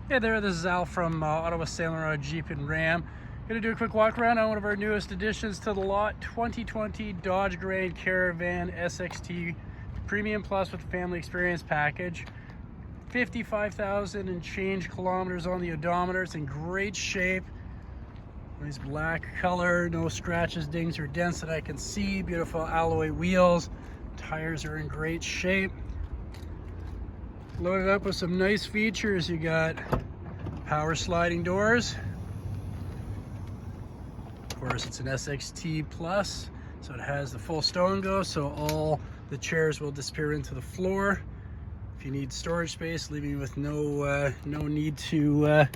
Hey there, this is Al from Ottawa St-Laurent Jeep and Ram. Gonna do a quick walk around on one of our newest additions to the lot, 2020 Dodge Grand Caravan SXT Premium Plus with Family Experience Package. 55,000 and change kilometers on the odometer. It's in great shape. Nice black color, no scratches, dings, or dents that I can see. Beautiful alloy wheels. Tires are in great shape. Loaded up with some nice features. You got power sliding doors. Of course, it's an SXT Plus, so it has the full stow and go, so all the chairs will disappear into the floor. If you need storage space, leaving you with no need to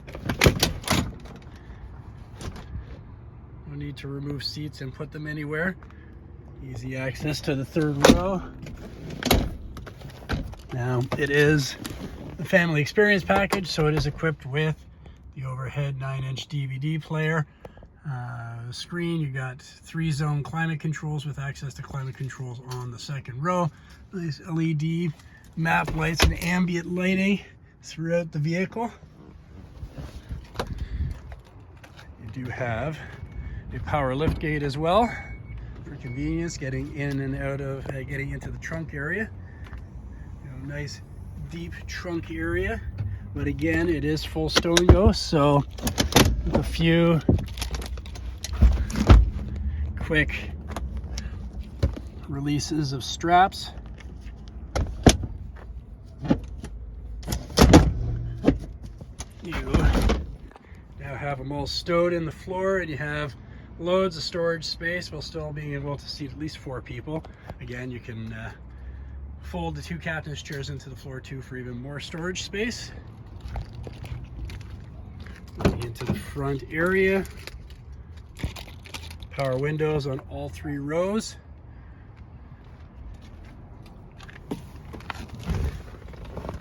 remove seats and put them anywhere. Easy access to the third row. Now, it is the Family Experience Package, so it is equipped with the overhead 9-inch DVD player. Screen, you got 3-zone climate controls with access to climate controls on the second row. Nice LED map lights and ambient lighting throughout the vehicle. You do have a power lift gate as well for convenience, getting in and out of, getting into the trunk area. Nice deep trunk area, but again, it is full stow and go, so with a few quick releases of straps, you now have them all stowed in the floor, and you have loads of storage space while still being able to seat at least 4 people. Again, you can fold the 2 captain's chairs into the floor too for even more storage space. Moving into the front area. Power windows on all 3 rows.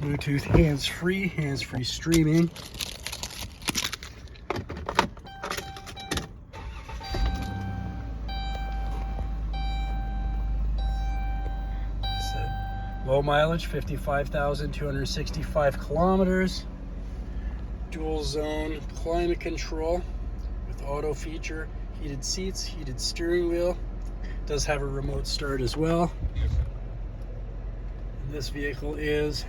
Bluetooth hands-free streaming. Low mileage, 55,265 kilometers. Dual zone climate control with auto feature, heated seats, heated steering wheel. Does have a remote start as well. And this vehicle is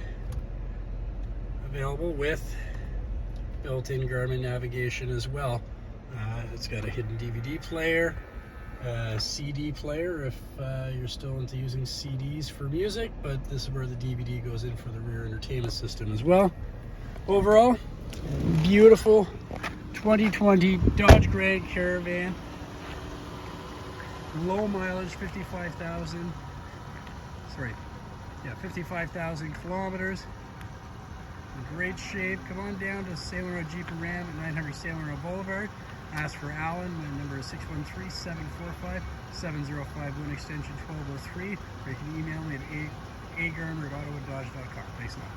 available with built-in Garmin navigation as well. It's got a hidden DVD player, CD player if you're still into using CDs for music, but this is where the DVD goes in for the rear entertainment system as well. Overall, beautiful 2020 Dodge Grand Caravan. Low mileage, 55,000 kilometers. In great shape. Come on down to St-Laurent Jeep and Ram at 900 St-Laurent Boulevard. Ask for Alan. My number is 613-745-7051, extension 1203. Or you can email me at agarmer@ottawadodge.com. Thanks a lot.